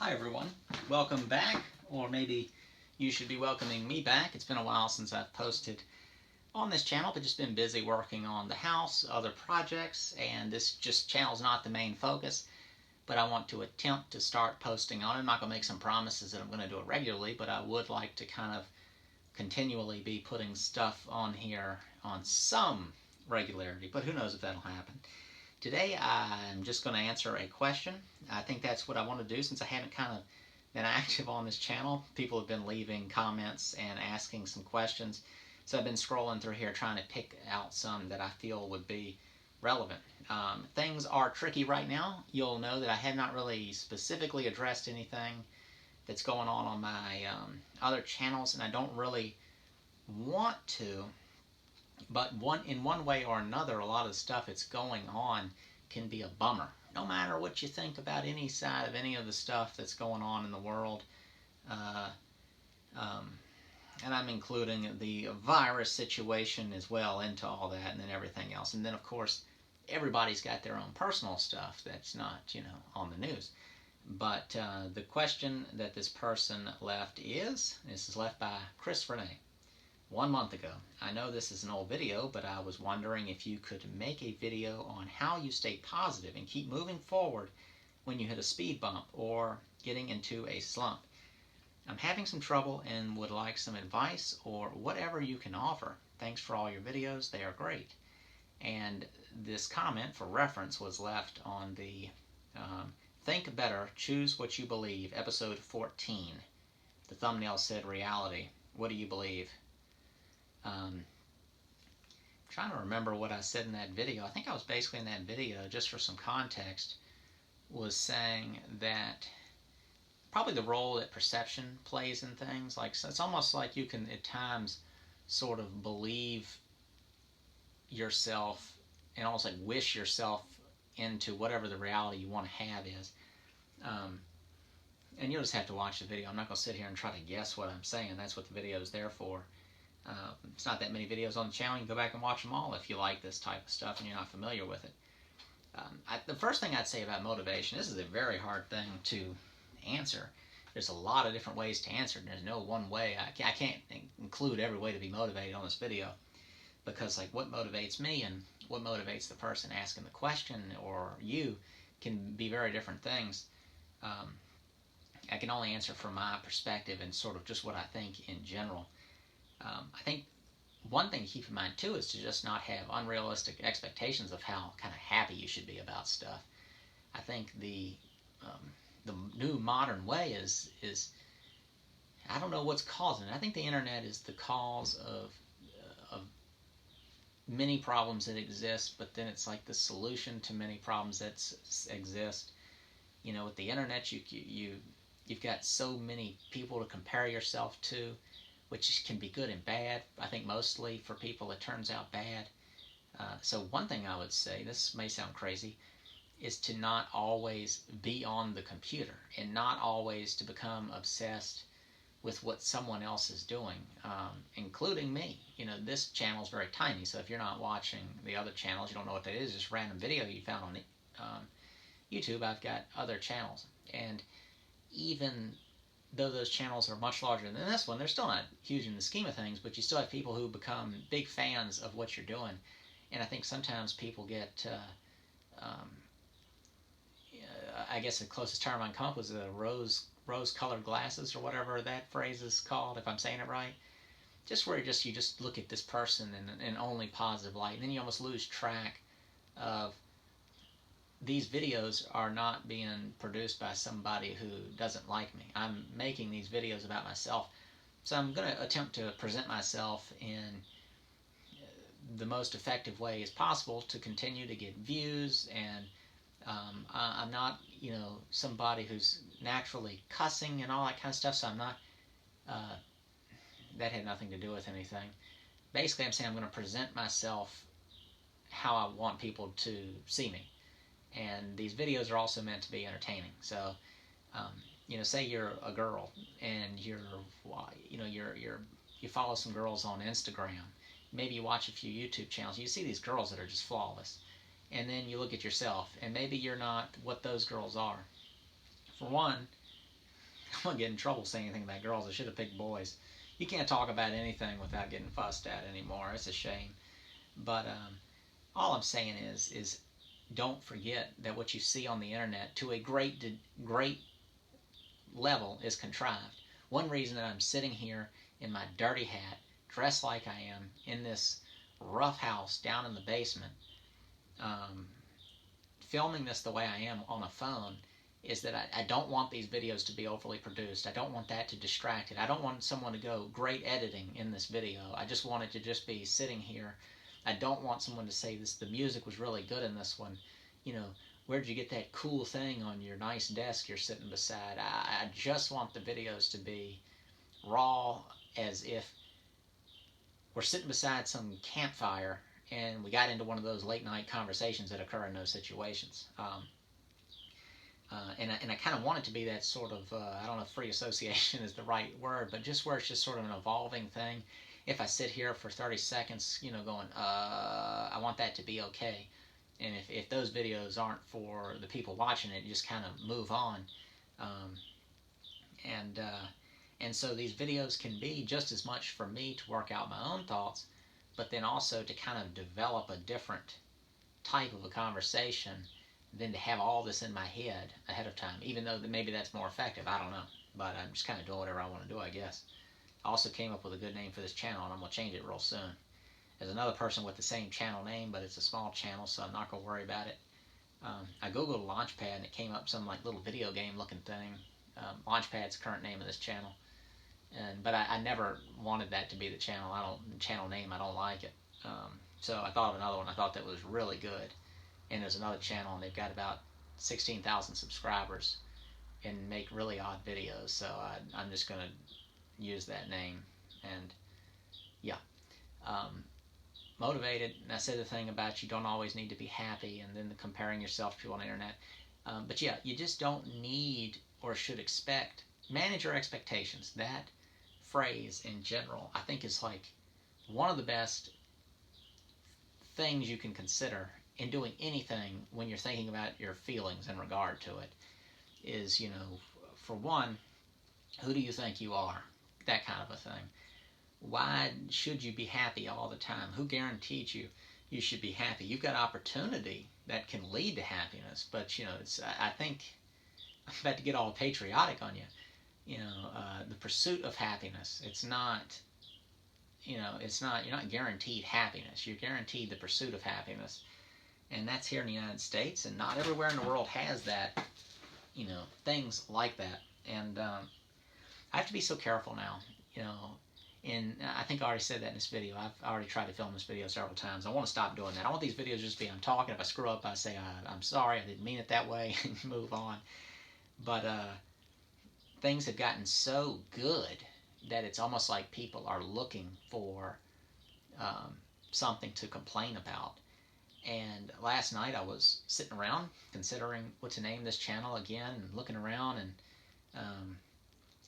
Hi everyone, welcome back, or maybe you should be welcoming me back. It's been a while since I've posted on this channel, but just been busy working on the house, other projects, and this channel's not the main focus, but I want to attempt to start posting on it. I'm not going to make some promises that I'm going to do it regularly, but I would like to kind of continually be putting stuff on here on some regularity, but who knows if that'll happen. Today I'm just going to answer a question. I think that's what I want to do since I haven't kind of been active on this channel. People have been leaving comments and asking some questions. So I've been scrolling through here trying to pick out some that I feel would be relevant. Things are tricky right now. You'll know that I have not really specifically addressed anything that's going on my other channels, and I don't really want to. But in one way or another, a lot of the stuff that's going on can be a bummer. No matter what you think about any side of any of the stuff that's going on in the world, uh, um, and I'm including the virus situation as well into all that, and then everything else. And then, of course, everybody's got their own personal stuff that's not, on the news. But the question that this person left this is left by Chris Renee. 1 month ago. I know this is an old video, but I was wondering if you could make a video on how you stay positive and keep moving forward when you hit a speed bump or getting into a slump. I'm having some trouble and would like some advice or whatever you can offer. Thanks for all your videos. They are great. And this comment for reference was left on the Think Better, Choose What You Believe, episode 14. The thumbnail said reality. What do you believe? Trying to remember what I said in that video. I think I was basically in that video, just for some context, was saying that probably the role that perception plays in things. Like, so it's almost like you can at times sort of believe yourself and almost like wish yourself into whatever the reality you want to have is. And you'll just have to watch the video. I'm not going to sit here and try to guess what I'm saying. That's what the video is there for. It's not that many videos on the channel. You can go back and watch them all if you like this type of stuff and you're not familiar with it. The first thing I'd say about motivation, this is a very hard thing to answer. There's a lot of different ways to answer it. There's no one way. I can't include every way to be motivated on this video, because like what motivates me and what motivates the person asking the question or you can be very different things. I can only answer from my perspective and sort of just what I think in general. I think one thing to keep in mind too is to just not have unrealistic expectations of how kind of happy you should be about stuff. I think the new modern way is I don't know what's causing it. I think the internet is the cause of many problems that exist, but then it's like the solution to many problems that exist. With the internet, you've got so many people to compare yourself to, which can be good and bad. I think mostly for people it turns out bad. So one thing I would say, this may sound crazy, is to not always be on the computer and not always to become obsessed with what someone else is doing, including me. This channel is very tiny, so if you're not watching the other channels, you don't know what that is, just random video you found on YouTube. I've got other channels, and even though those channels are much larger than this one, they're still not huge in the scheme of things, but you still have people who become big fans of what you're doing. And I think sometimes people get, I guess the closest term I can come up with is rose-colored glasses, or whatever that phrase is called, if I'm saying it right. Just where you just look at this person in only positive light, and then you almost lose track of these videos are not being produced by somebody who doesn't like me. I'm making these videos about myself. So I'm going to attempt to present myself in the most effective way as possible to continue to get views. And I'm not, somebody who's naturally cussing and all that kind of stuff. So I'm not, that had nothing to do with anything. Basically, I'm saying I'm going to present myself how I want people to see me. And these videos are also meant to be entertaining. So, say you're a girl and you follow some girls on Instagram. Maybe you watch a few YouTube channels. You see these girls that are just flawless. And then you look at yourself, and maybe you're not what those girls are. For one, I'm gonna get in trouble saying anything about girls. I should have picked boys. You can't talk about anything without getting fussed at anymore. It's a shame. But all I'm saying is don't forget that what you see on the internet to a great level is contrived. One reason that I'm sitting here in my dirty hat, dressed like I am, in this rough house down in the basement, um, filming this the way I am on a phone, is that I don't want these videos to be overly produced. I don't want that to distract it. I don't want someone to go, great editing in this video. I just want it to just be sitting here. I don't want someone to say this. The music was really good in this one. You know, where'd you get that cool thing on your nice desk you're sitting beside? I just want the videos to be raw, as if we're sitting beside some campfire and we got into one of those late night conversations that occur in those situations. And I kind of want it to be that sort of, I don't know if free association is the right word, but just where it's just sort of an evolving thing. If I sit here for 30 seconds, going, I want that to be okay. And if those videos aren't for the people watching it, you just kind of move on. Um, and and so these videos can be just as much for me to work out my own thoughts, but then also to kind of develop a different type of a conversation than to have all this in my head ahead of time, even though maybe that's more effective. I don't know. But I'm just kind of doing whatever I want to do, I guess. I also came up with a good name for this channel, and I'm going to change it real soon. There's another person with the same channel name, but it's a small channel, so I'm not going to worry about it. I googled Launchpad, and it came up some like little video game looking thing. Launchpad's the current name of this channel. But I never wanted that to be the channel name. I don't like it. So I thought of another one. I thought that was really good. And there's another channel, and they've got about 16,000 subscribers and make really odd videos. So I'm just going to use that name. And yeah, motivated. And I said the thing about you don't always need to be happy, and then the comparing yourself to people on the internet. But yeah, you just don't need or should expect. Manage your expectations. That phrase in general, I think, is like one of the best things you can consider in doing anything when you're thinking about your feelings in regard to it. Is, for one, who do you think you are? That kind of a thing. Why should you be happy all the time? Who guaranteed you should be happy? You've got opportunity that can lead to happiness, but I think I'm about to get all patriotic on you. The pursuit of happiness. It's not. It's not. You're not guaranteed happiness. You're guaranteed the pursuit of happiness, and that's here in the United States, and not everywhere in the world has that. Things like that, and I have to be so careful now. And I think I already said that in this video. I've already tried to film this video several times. I want to stop doing that. I want these videos just to be I'm talking. If I screw up, I say I'm sorry. I didn't mean it that way, and move on. But things have gotten so good that it's almost like people are looking for something to complain about. And last night I was sitting around considering what to name this channel again, and looking around and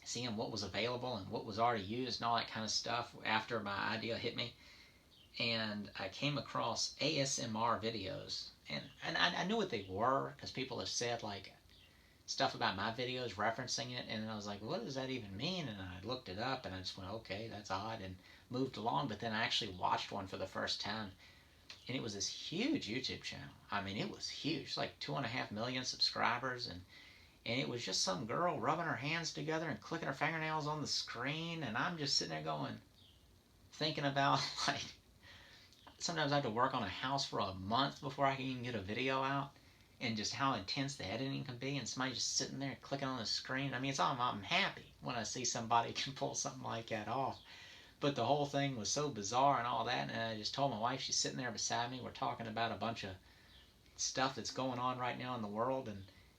seeing what was available and what was already used and all that kind of stuff after my idea hit me. And I came across ASMR videos, and I knew what they were because people have said like stuff about my videos referencing it, and I was like, what does that even mean? And I looked it up, and I just went, okay, that's odd, and moved along. But then I actually watched one for the first time, and it was this huge YouTube channel. I mean, it was huge, like 2.5 million subscribers, and it was just some girl rubbing her hands together and clicking her fingernails on the screen, and I'm just sitting there going, thinking about, like, sometimes I have to work on a house for a month before I can even get a video out, and just how intense the editing can be, and somebody just sitting there clicking on the screen. I mean, I'm happy when I see somebody can pull something like that off. But the whole thing was so bizarre and all that, and I just told my wife, she's sitting there beside me, we're talking about a bunch of stuff that's going on right now in the world,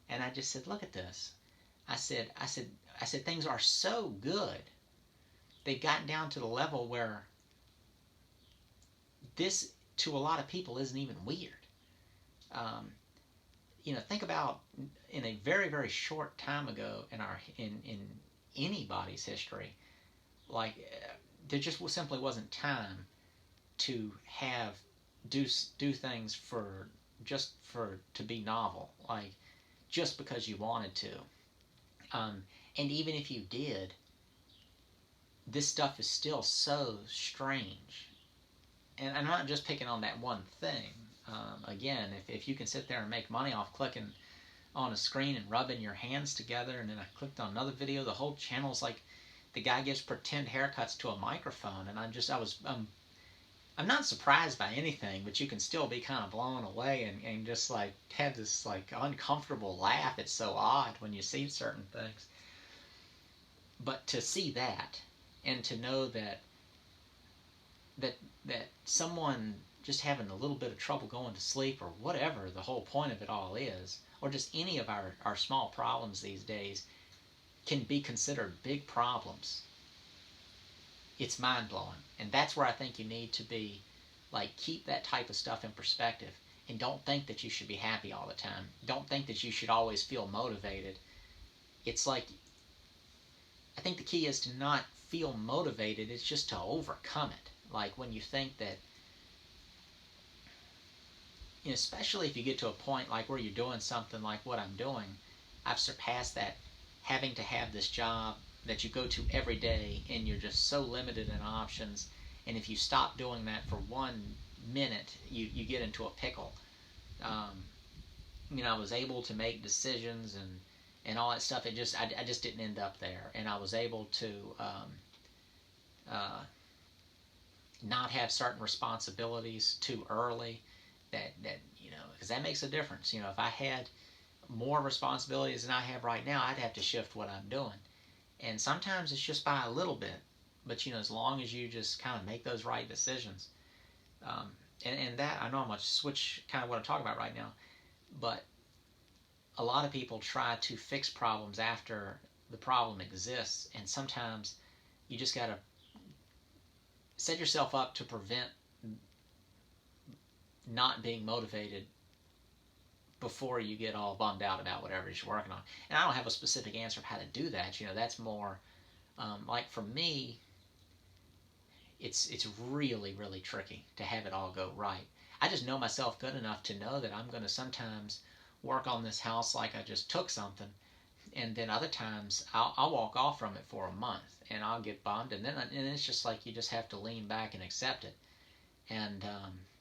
and I just said, look at this. I said, things are so good. They've gotten down to the level where this, to a lot of people, isn't even weird. Think about in a very, very short time ago in anybody's history, like there just simply wasn't time to do things to be novel, like just because you wanted to. And even if you did, this stuff is still so strange. And I'm not just picking on that one thing. Again, if you can sit there and make money off clicking on a screen and rubbing your hands together, and then I clicked on another video, the whole channel's like the guy gives pretend haircuts to a microphone, and I'm not surprised by anything, but you can still be kind of blown away and just like have this like uncomfortable laugh. It's so odd when you see certain things. But to see that, and to know that that someone just having a little bit of trouble going to sleep, or whatever the whole point of it all is, or just any of our small problems these days can be considered big problems, it's mind-blowing. And that's where I think you need to be, like, keep that type of stuff in perspective, and don't think that you should be happy all the time. Don't think that you should always feel motivated. It's like, I think the key is to not feel motivated, it's just to overcome it. Like when you think that, you know, especially if you get to a point like where you're doing something like what I'm doing, I've surpassed that, having to have this job that you go to every day and you're just so limited in options. And if you stop doing that for 1 minute, you get into a pickle. You know, I was able to make decisions and all that stuff. I just didn't end up there. And I was able to not have certain responsibilities too early. That you know, because that makes a difference. You know, if I had more responsibilities than I have right now, I'd have to shift what I'm doing. And sometimes it's just by a little bit. But, you know, as long as you just kind of make those right decisions. And that, I know I'm going to switch kind of what I'm talking about right now. But a lot of people try to fix problems after the problem exists. And sometimes you just got to set yourself up to prevent not being motivated before you get all bummed out about whatever you're working on. And I don't have a specific answer of how to do that. You know, that's more like for me, it's really, really tricky to have it all go right. I just know myself good enough to know that I'm going to sometimes work on this house like I just took something, and then other times I'll walk off from it for a month and I'll get bummed, and it's just like you just have to lean back and accept it. And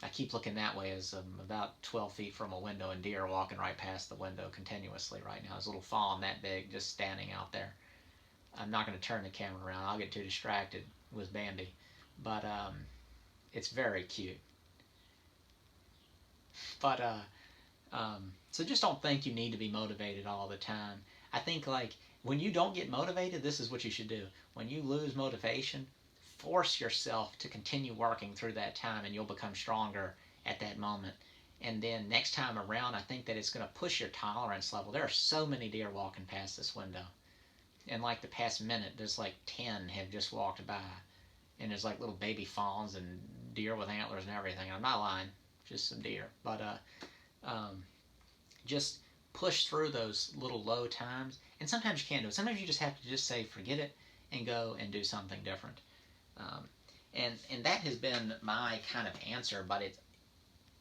I keep looking that way as I'm about 12 feet from a window and deer walking right past the window continuously right now. There's a little fawn that big just standing out there. I'm not going to turn the camera around. I'll get too distracted with Bambi. But it's very cute. But so just don't think you need to be motivated all the time. I think like when you don't get motivated, this is what you should do. When you lose motivation, force yourself to continue working through that time, and you'll become stronger at that moment. And then next time around, I think that it's going to push your tolerance level. There are so many deer walking past this window. In like the past minute, there's like 10 have just walked by. And there's like little baby fawns and deer with antlers and everything. I'm not lying, just some deer. But just push through those little low times. And sometimes you can't do it. Sometimes you just have to just say, forget it, and go and do something different. And that has been my kind of answer, but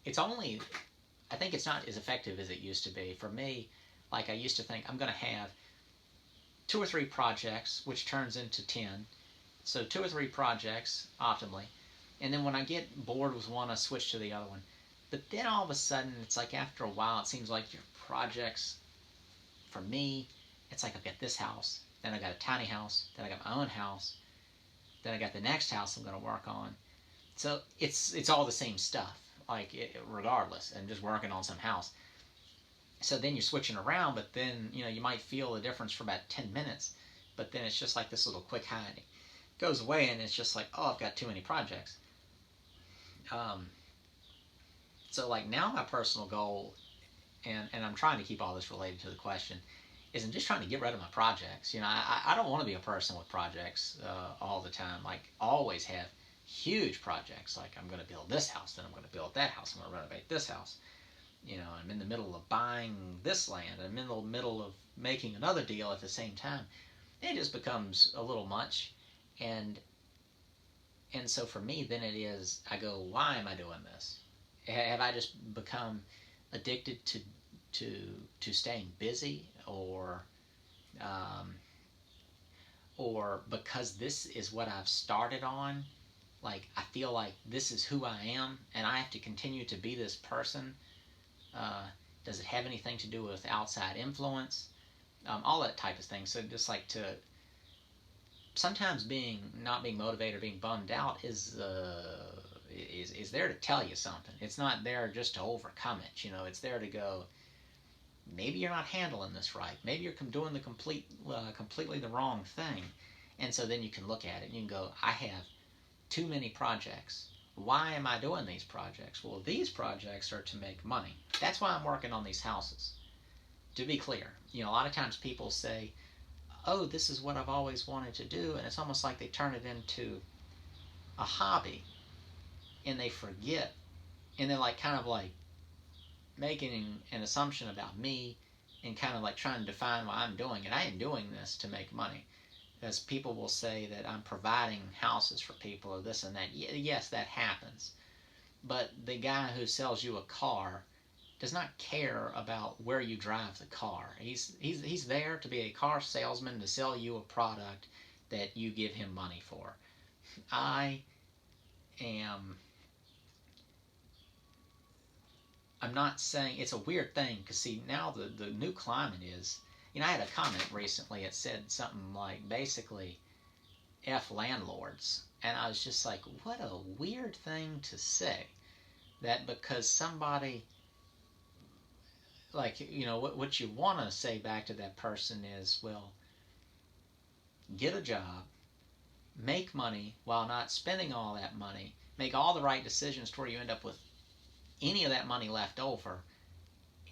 it's only, I think it's not as effective as it used to be. For me, like I used to think I'm going to have 2 or 3 projects, which turns into 10. So 2 or 3 projects, optimally. And then when I get bored with one, I switch to the other one. But then all of a sudden, it's like after a while, it seems like your projects, for me, it's like I've got this house, then I got a tiny house, then I got my own house, then I got the next house I'm going to work on. So it's all the same stuff, like regardless, and just working on some house. So then you're switching around, but then you know you might feel the difference for about 10 minutes, but then it's just like this little quick high. It goes away, and it's just like, oh, I've got too many projects. So like now my personal goal, and I'm trying to keep all this related to the question, is I'm just trying to get rid of my projects. You know, I don't want to be a person with projects all the time. Like always have huge projects. Like I'm going to build this house, then I'm going to build that house, I'm going to renovate this house. You know, I'm in the middle of buying this land. I'm in the middle of making another deal at the same time. It just becomes a little much. And so for me, then it is, I go, why am I doing this? Have I just become addicted to staying busy, or or because this is what I've started on, like I feel like this is who I am and I have to continue to be this person. Uh, does it have anything to do with outside influence? All that type of thing. So just like to sometimes being not being motivated or being bummed out is there to tell you something. It's not there just to overcome it. It's there to go. Maybe you're not handling this right. Maybe you're doing the completely the wrong thing. And so then you can look at it and you can go, I have too many projects. Why am I doing these projects? Well, these projects are to make money. That's why I'm working on these houses. To be clear, a lot of times people say, oh, this is what I've always wanted to do, and it's almost like they turn it into a hobby, and they forget, and they're like kind of like making an assumption about me, and kind of like trying to define why I'm doing it. I ain't doing this to make money, because people will say that I'm providing houses for people or this and that. Yes, that happens, but the guy who sells you a car does not care about where you drive the car. He's there to be a car salesman to sell you a product that you give him money for. I am. I'm not saying it's a weird thing because see now the new climate is. I had a comment recently. It said something like basically F landlords, and I was just like, what a weird thing to say. That because somebody like what you want to say back to that person is, well, get a job, make money while not spending all that money, make all the right decisions to where you end up with any of that money left over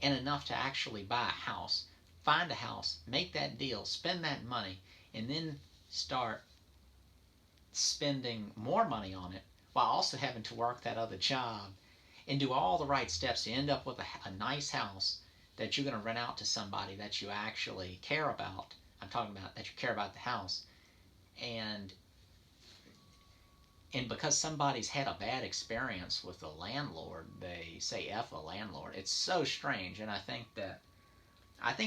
and enough to actually buy a house. Find a house, make that deal, spend that money, and then start spending more money on it while also having to work that other job and do all the right steps to end up with a nice house that you're going to rent out to somebody that you actually care about. I'm talking about that you care about the house. And because somebody's had a bad experience with the landlord, they say F a landlord. It's so strange, and I think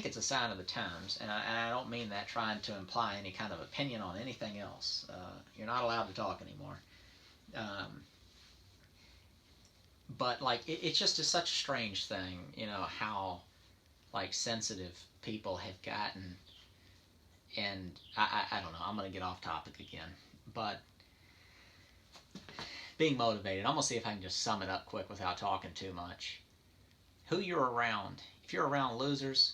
it's a sign of the times, and I don't mean that trying to imply any kind of opinion on anything else. You're not allowed to talk anymore. But like it's just such a strange thing, how like sensitive people have gotten, and I don't know. I'm gonna get off topic again, but being motivated. I'm gonna see if I can just sum it up quick without talking too much. Who you're around. If you're around losers,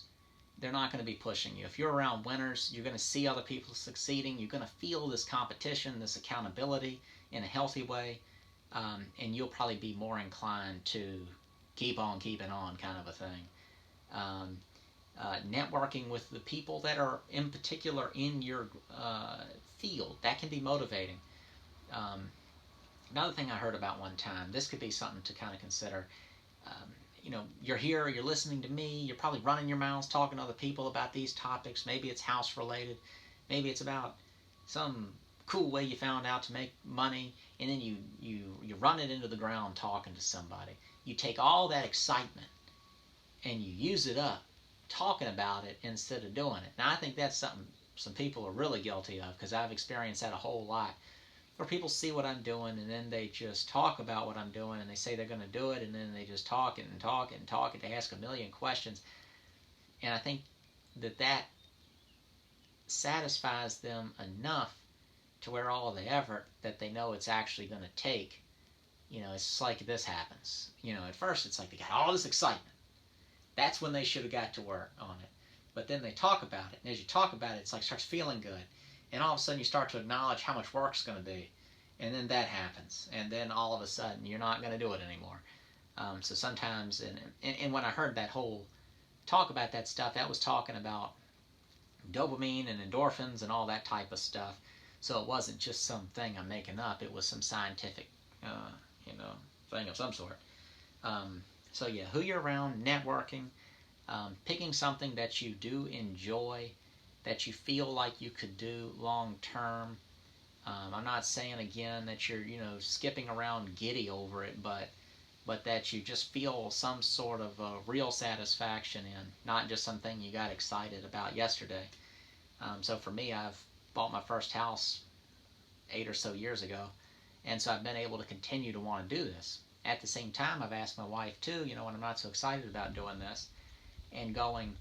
they're not going to be pushing you. If you're around winners, you're going to see other people succeeding. You're going to feel this competition, this accountability in a healthy way, and you'll probably be more inclined to keep on keeping on kind of a thing. Networking with the people that are in particular in your field, that can be motivating. Another thing I heard about one time, this could be something to kind of consider. You're here, you're listening to me, you're probably running your mouths talking to other people about these topics. Maybe it's house related, maybe it's about some cool way you found out to make money, and then you run it into the ground talking to somebody. You take all that excitement and you use it up talking about it instead of doing it. Now I think that's something some people are really guilty of, because I've experienced that a whole lot, where people see what I'm doing and then they just talk about what I'm doing and they say they're going to do it, and then they just talk it and talk it and talk it. They ask a million questions, and I think that satisfies them enough to where all the effort that they know it's actually going to take, it's like this happens. At first it's like they got all this excitement. That's when they should have got to work on it. But then they talk about it, and as you talk about it, it's like it starts feeling good. And all of a sudden you start to acknowledge how much work it's going to be. And then that happens. And then all of a sudden you're not going to do it anymore. So sometimes, and when I heard that whole talk about that stuff, that was talking about dopamine and endorphins and all that type of stuff. So it wasn't just something I'm making up. It was some scientific, thing of some sort. So yeah, who you're around, networking, picking something that you do enjoy, that you feel like you could do long term. I'm not saying again that you're skipping around giddy over it, but that you just feel some sort of real satisfaction in, not just something you got excited about yesterday. So for me, I've bought my first house 8 or so years ago, and so I've been able to continue to want to do this. At the same time, I've asked my wife too, when I'm not so excited about doing this, and going,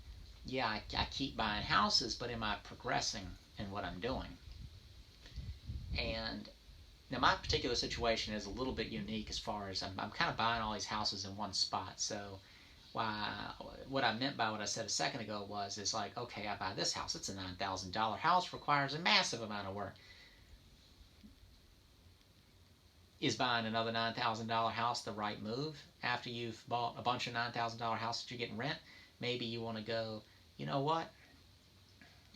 yeah, I keep buying houses, but am I progressing in what I'm doing? And now my particular situation is a little bit unique as far as I'm kind of buying all these houses in one spot. So what I meant by what I said a second ago is like, okay, I buy this house. It's a $9,000 house, requires a massive amount of work. Is buying another $9,000 house the right move after you've bought a bunch of $9,000 houses that you're getting rent? Maybe you want to go, you know what?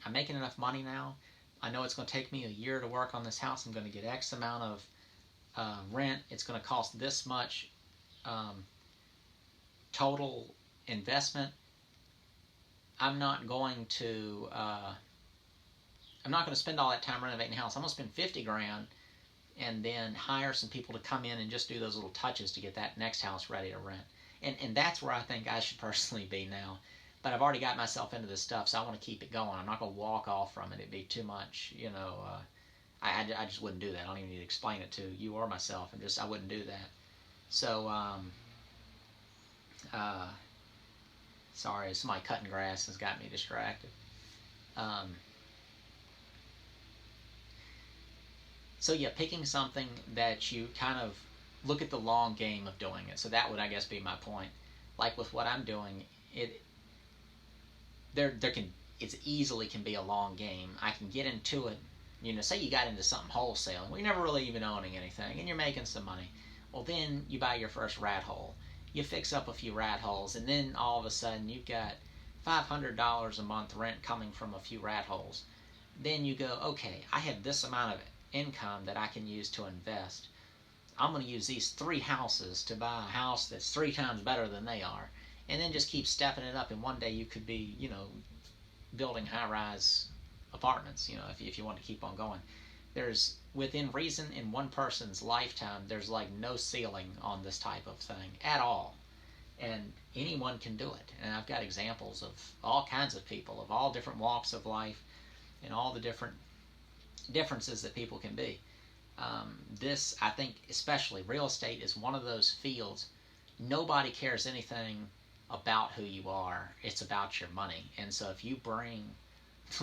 I'm making enough money now. I know it's going to take me a year to work on this house. I'm going to get X amount of rent. It's going to cost this much total investment. I'm not going to spend all that time renovating the house. I'm going to spend 50 grand and then hire some people to come in and just do those little touches to get that next house ready to rent. And that's where I think I should personally be now. But I've already got myself into this stuff, so I want to keep it going. I'm not going to walk off from it. It'd be too much, I just wouldn't do that. I don't even need to explain it to you or myself. I wouldn't do that. So, sorry, somebody cutting grass has got me distracted. So yeah, picking something that you kind of look at the long game of doing it. So that would, I guess, be my point. Like with what I'm doing, it easily can be a long game. I can get into it, say you got into something wholesaling, well, you're never really even owning anything, and you're making some money. Well, then you buy your first rat hole. You fix up a few rat holes, and then all of a sudden you've got $500 a month rent coming from a few rat holes. Then you go, okay, I have this amount of income that I can use to invest. I'm going to use these 3 houses to buy a house that's 3 times better than they are. And then just keep stepping it up, and one day you could be, building high-rise apartments, if you want to keep on going. There's, within reason, in one person's lifetime, there's like no ceiling on this type of thing at all. And anyone can do it. And I've got examples of all kinds of people, of all different walks of life, and all the different differences that people can be. This, I think, especially real estate is one of those fields. Nobody cares anything about who you are. It's about your money. And so if you bring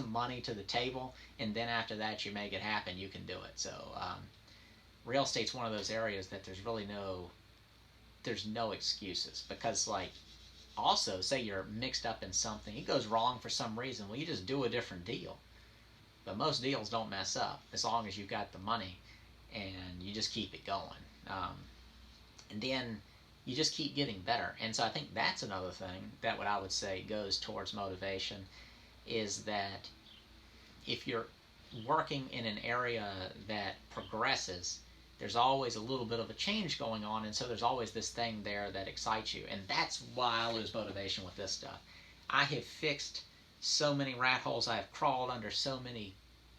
money to the table, and then after that you make it happen, you can do it. So real estate's one of those areas that there's no excuses. Because, like, also, say you're mixed up in something, it goes wrong for some reason, well, you just do a different deal. But most deals don't mess up as long as you've got the money and you just keep it going. And then you just keep getting better. And so I think that's another thing that what I would say goes towards motivation, is that if you're working in an area that progresses, there's always a little bit of a change going on, and so there's always this thing there that excites you. And that's why I lose motivation with this stuff. I have fixed so many rat holes. I have crawled under so many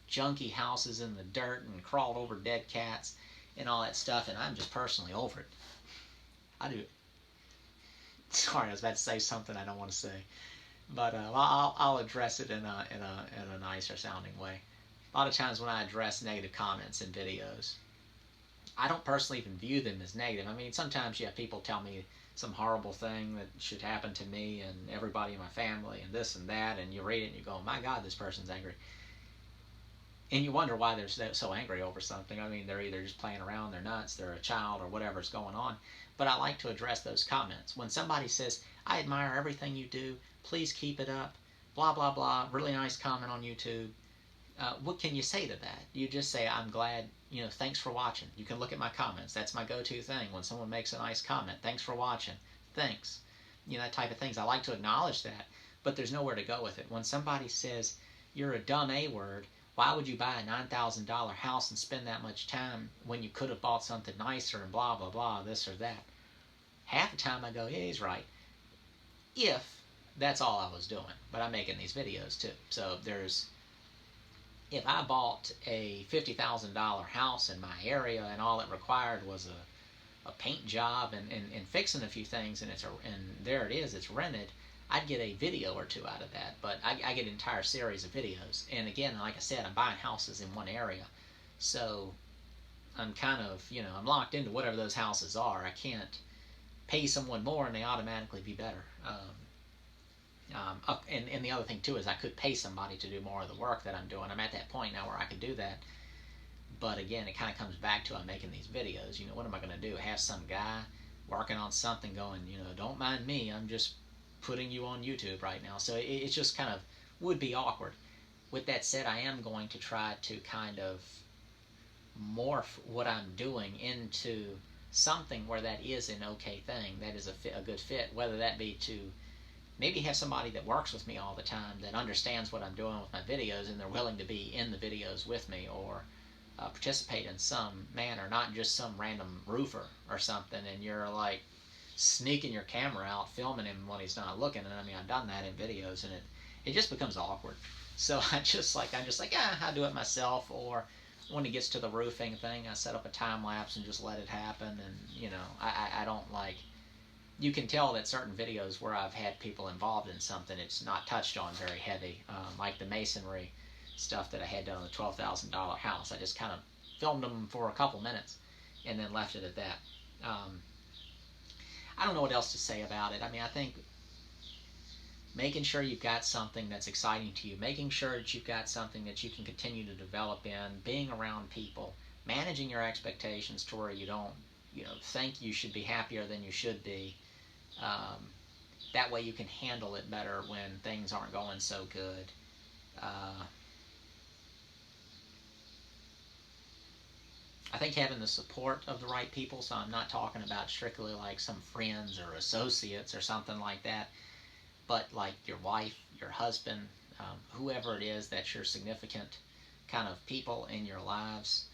junky houses in the dirt and crawled over dead cats and all that stuff, and I'm just personally over it. I do. Sorry, I was about to say something I don't want to say, but I'll address it in a nicer sounding way. A lot of times when I address negative comments in videos, I don't personally even view them as negative. I mean, sometimes you have people tell me some horrible thing that should happen to me and everybody in my family and this and that, and you read it and you go, my God, this person's angry. And you wonder why they're so angry over something. I mean, they're either just playing around, they're nuts, they're a child, or whatever's going on. But I like to address those comments. When somebody says, I admire everything you do, please keep it up, blah, blah, blah, really nice comment on YouTube, what can you say to that? You just say, I'm glad, thanks for watching. You can look at my comments. That's my go-to thing. When someone makes a nice comment, thanks for watching, thanks. That type of things. I like to acknowledge that, but there's nowhere to go with it. When somebody says, you're a dumb A-word, why would you buy a $9,000 house and spend that much time when you could have bought something nicer and blah, blah, blah, this or that? Half the time I go, yeah, he's right. If that's all I was doing. But I'm making these videos too. So if I bought a $50,000 house in my area and all it required was a paint job and fixing a few things, and there it is, it's rented, I'd get a video or two out of that. But I get an entire series of videos. And again, like I said, I'm buying houses in one area. So I'm kind of, I'm locked into whatever those houses are. I can't pay someone more and they automatically be better. And the other thing too is I could pay somebody to do more of the work that I'm doing. I'm at that point now where I could do that. But again, it kind of comes back to I'm making these videos. What am I going to do? Have some guy working on something going, don't mind me. I'm just putting you on YouTube right now. So it's just kind of would be awkward. With that said, I am going to try to kind of morph what I'm doing into something where that is an okay thing, that is a good fit, whether that be to maybe have somebody that works with me all the time that understands what I'm doing with my videos and they're willing to be in the videos with me, or participate in some manner, not just some random roofer or something and you're like sneaking your camera out filming him when he's not looking. And I mean, I've done that in videos and it just becomes awkward. So I'm just like I'll do it myself. Or when it gets to the roofing thing, I set up a time lapse and just let it happen. And I don't like, you can tell that certain videos where I've had people involved in something, it's not touched on very heavy, like the masonry stuff that I had done on the $12,000 house. I just kind of filmed them for a couple minutes and then left it at that. I don't know what else to say about it. I mean, I think making sure you've got something that's exciting to you, making sure that you've got something that you can continue to develop in, being around people, managing your expectations to where you don't, think you should be happier than you should be. That way you can handle it better when things aren't going so good. I think having the support of the right people, so I'm not talking about strictly like some friends or associates or something like that, but like your wife, your husband, whoever it is that's your significant kind of people in your lives.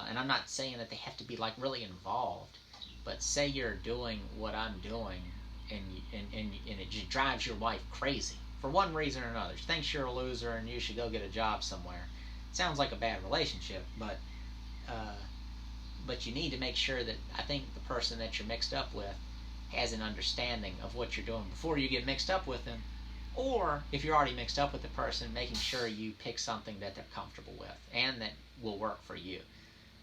And I'm not saying that they have to be like really involved, but say you're doing what I'm doing and it just drives your wife crazy for one reason or another. She thinks you're a loser and you should go get a job somewhere. Sounds like a bad relationship, but you need to make sure that I think the person that you're mixed up with has an understanding of what you're doing before you get mixed up with them. Or if you're already mixed up with the person, making sure you pick something that they're comfortable with and that will work for you.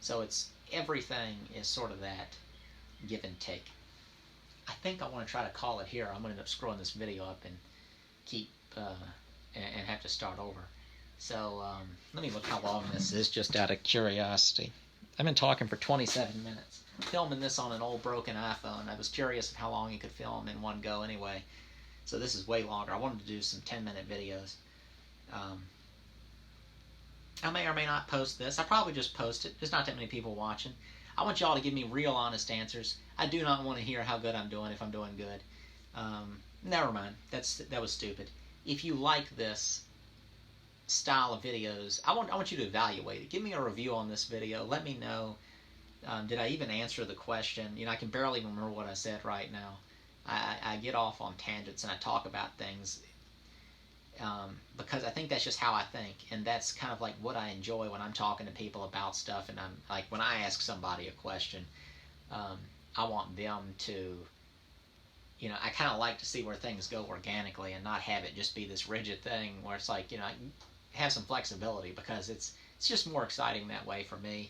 So it's everything is sort of that give and take. I think I want to try to call it here. I'm going to end up screwing this video up and keep and have to start over. So let me look how long this is, just out of curiosity. I've been talking for 27 minutes. Filming this on an old broken iPhone. I was curious of how long you could film in one go anyway. So this is way longer. I wanted to do some 10-minute videos. I may or may not post this. I probably just post it. There's not that many people watching. I want y'all to give me real honest answers. I do not want to hear how good I'm doing, if I'm doing good. Never mind. That was stupid. If you like this style of videos, I want you to evaluate it. Give me a review on this video. Let me know, did I even answer the question? I can barely remember what I said right now. I get off on tangents and I talk about things because I think that's just how I think, and that's kind of like what I enjoy when I'm talking to people about stuff. And I'm like, when I ask somebody a question, I want them to, I kind of like to see where things go organically and not have it just be this rigid thing where it's like, have some flexibility, because it's just more exciting that way for me.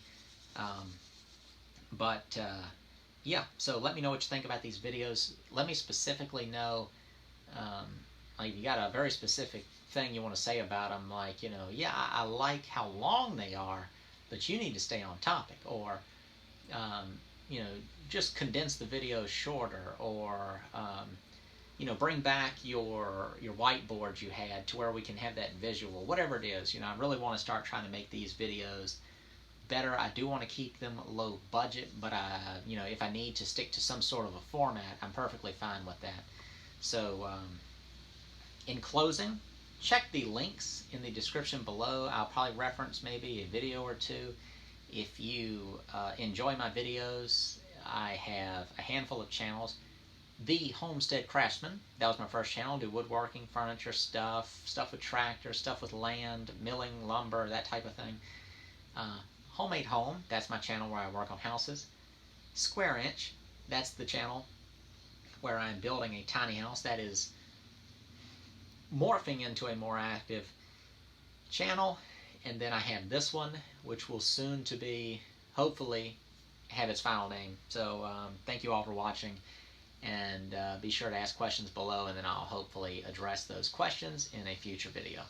Yeah, so let me know what you think about these videos. Let me specifically know, like, if you got a very specific thing you want to say about them, like, yeah, I like how long they are, but you need to stay on topic, or, just condense the videos shorter, or, bring back your whiteboard you had to where we can have that visual, whatever it is. I really want to start trying to make these videos better. I do want to keep them low budget, but if I need to stick to some sort of a format, I'm perfectly fine with that. So in closing, check the links in the description below. I'll probably reference maybe a video or two. If you enjoy my videos, I have a handful of channels. The Homestead Craftsman, that was my first channel. Do woodworking, furniture stuff with tractors, stuff with land, milling, lumber, that type of thing. Homemade Home, that's my channel where I work on houses. Square Inch, that's the channel where I'm building a tiny house. That is morphing into a more active channel. And then I have this one, which will soon to be, hopefully, have its final name. So thank you all for watching, and be sure to ask questions below, and then I'll hopefully address those questions in a future video.